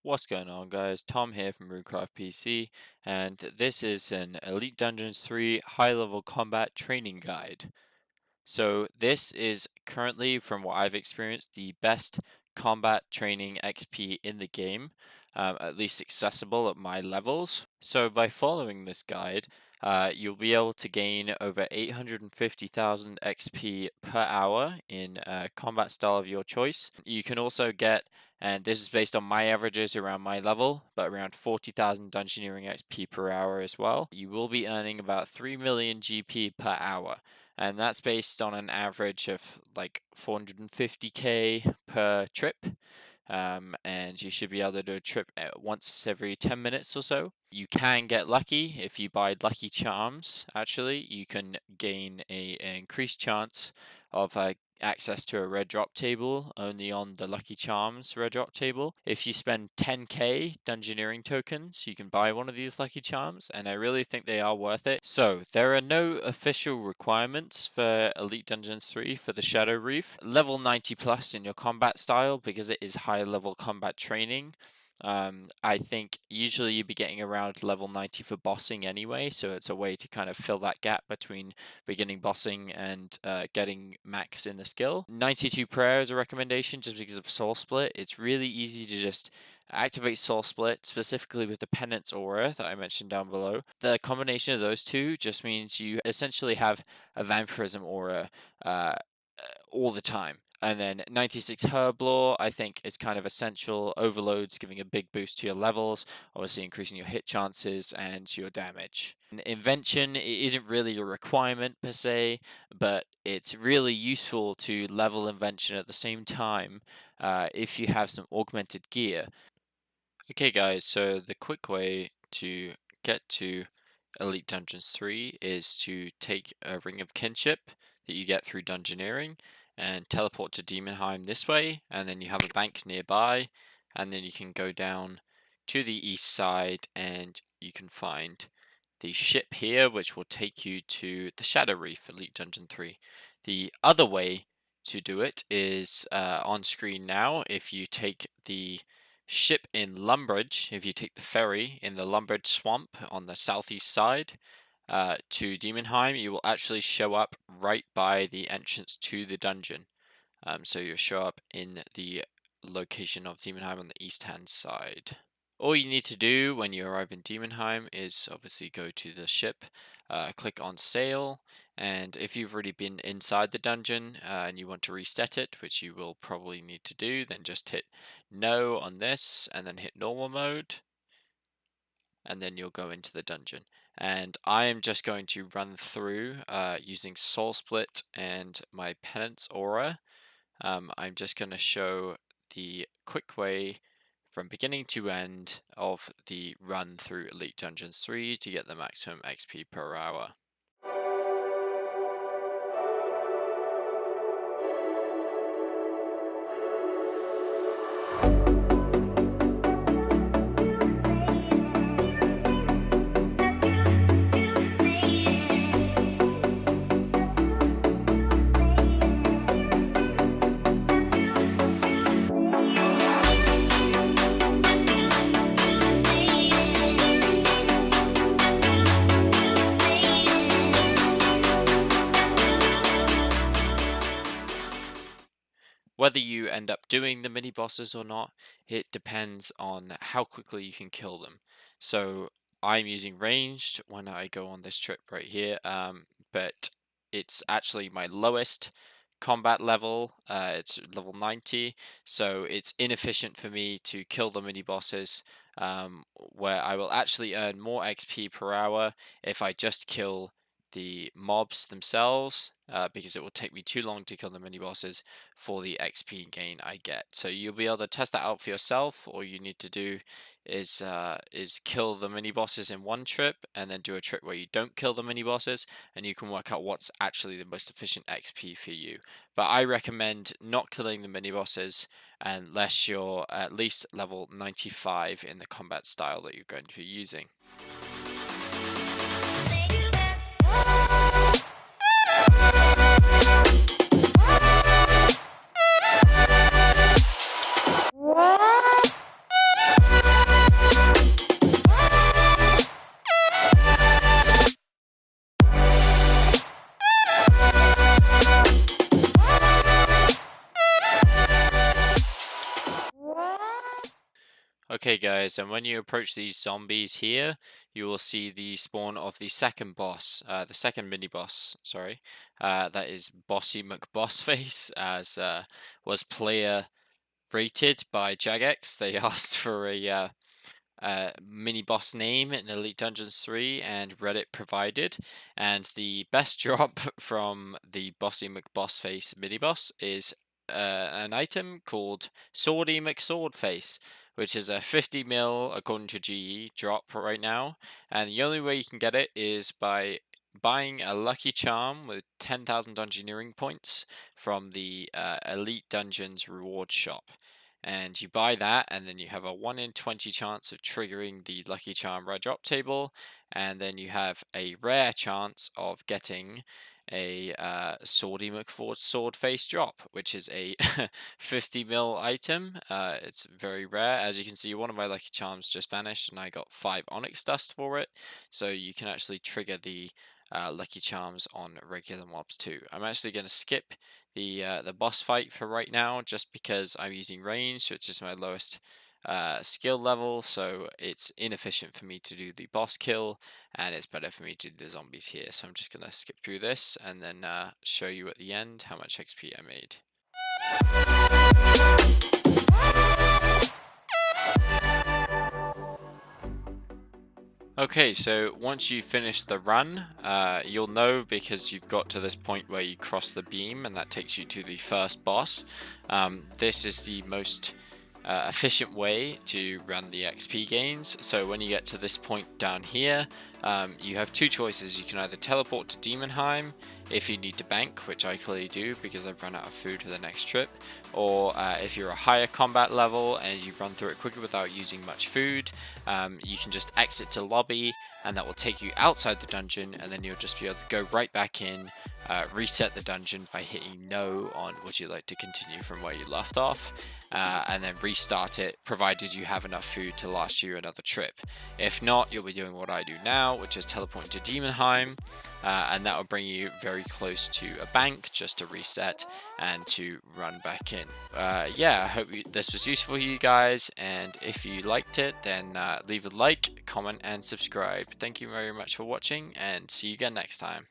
What's going on, guys? Tom here from RuneCraft PC, and this is an Elite Dungeons 3 high-level combat training guide. So this is currently, from what I've experienced, the best combat training XP in the game, at least accessible at my levels. So by following this guide, you'll be able to gain over 850,000 XP per hour in a combat style of your choice. You can also get, and this is based on my averages around my level, but around 40,000 Dungeoneering XP per hour as well. You will be earning about 3 million GP per hour, and that's based on an average of like 450k per trip. And you should be able to do a trip once every 10 minutes or so. You can get lucky if you buy lucky charms. Actually, you can gain an increased chance of access to a red drop table only on the lucky charms red drop table. If you spend 10k dungeoneering tokens, you can buy one of these lucky charms, and I really think they are worth it. So there are no official requirements for Elite Dungeons 3 for the Shadow Reef. Level 90 plus in your combat style, because it is high level combat training. I think usually you'd be getting around level 90 for bossing anyway, so it's a way to kind of fill that gap between beginning bossing and getting max in the skill. 92 prayer is a recommendation just because of soul split. It's really easy to just activate soul split, specifically with the penance aura that I mentioned down below. The combination of those two just means you essentially have a vampirism aura all the time. And then 96 Herb Lore, I think, is kind of essential. Overloads, giving a big boost to your levels, obviously increasing your hit chances and your damage. Invention, it isn't really a requirement per se, but it's really useful to level Invention at the same time if you have some augmented gear. Okay guys, so the quick way to get to Elite Dungeons 3 is to take a Ring of Kinship that you get through Dungeoneering and teleport to Demonheim this way, and then you have a bank nearby, and then you can go down to the east side and you can find the ship here, which will take you to the Shadow Reef, Elite Dungeon 3. The other way to do it is on screen now. If you take the ship in Lumbridge, if you take the ferry in the Lumbridge swamp on the southeast side, to Demonheim, you will actually show up right by the entrance to the dungeon. So you'll show up in the location of Demonheim on the east hand side. All you need to do when you arrive in Demonheim is obviously go to the ship, click on sail, and if you've already been inside the dungeon and you want to reset it, which you will probably need to do, then just hit no on this and then hit normal mode, and then you'll go into the dungeon. And I am just going to run through using Soul Split and my Penance Aura. I'm just going to show the quick way from beginning to end of the run through Elite Dungeons 3 to get the maximum XP per hour. Whether you end up doing the mini bosses or not, it depends on how quickly you can kill them. So I'm using ranged when I go on this trip right here, but it's actually my lowest combat level. It's level 90, so it's inefficient for me to kill the mini bosses, where I will actually earn more XP per hour if I just kill the mobs themselves, because it will take me too long to kill the mini bosses for the XP gain I get. So you'll be able to test that out for yourself. All you need to do is kill the mini bosses in one trip and then do a trip where you don't kill the mini bosses, and you can work out what's actually the most efficient XP for you. But I recommend not killing the mini bosses unless you're at least level 95 in the combat style that you're going to be using. Okay guys, and when you approach these zombies here, you will see the spawn of the second boss, the second mini boss, sorry. That is Bossy McBossface, as was player rated by Jagex. They asked for a mini boss name in Elite Dungeons 3, and Reddit provided. And the best drop from the Bossy McBossface mini boss is an item called Swordy McSwordface, which is a 50 mil according to GE drop right now. And the only way you can get it is by buying a lucky charm with 10,000 dungeoneering points from the Elite Dungeons reward shop, and you buy that, and then you have a 1 in 20 chance of triggering the lucky charm rare drop table, and then you have a rare chance of getting a Swordy McFord sword face drop, which is a 50 mil item. It's very rare. As you can see, one of my lucky charms just vanished and I got 5 onyx dust for it, so you can actually trigger the lucky charms on regular mobs too. I'm actually going to skip the boss fight for right now, just because I'm using range, which is my lowest skill level, so it's inefficient for me to do the boss kill, and it's better for me to do the zombies here. So I'm just gonna skip through this and then show you at the end how much XP I made. Okay, so once you finish the run, you'll know because you've got to this point where you cross the beam, and that takes you to the first boss. This is the most efficient way to run the XP gains. So when you get to this point down here, you have two choices. You can either teleport to Demonheim if you need to bank, which I clearly do because I've run out of food for the next trip, or if you're a higher combat level and you run through it quicker without using much food, you can just exit to lobby, and that will take you outside the dungeon, and then you'll just be able to go right back in, reset the dungeon by hitting no on would you like to continue from where you left off, and then restart it, provided you have enough food to last you another trip. If not, you'll be doing what I do now, which is teleporting to Demonheim, and that will bring you very close to a bank just to reset and to run back in. Yeah, I hope this was useful for you guys, and if you liked it, then leave a like, comment, and subscribe. Thank you very much for watching, and see you again next time.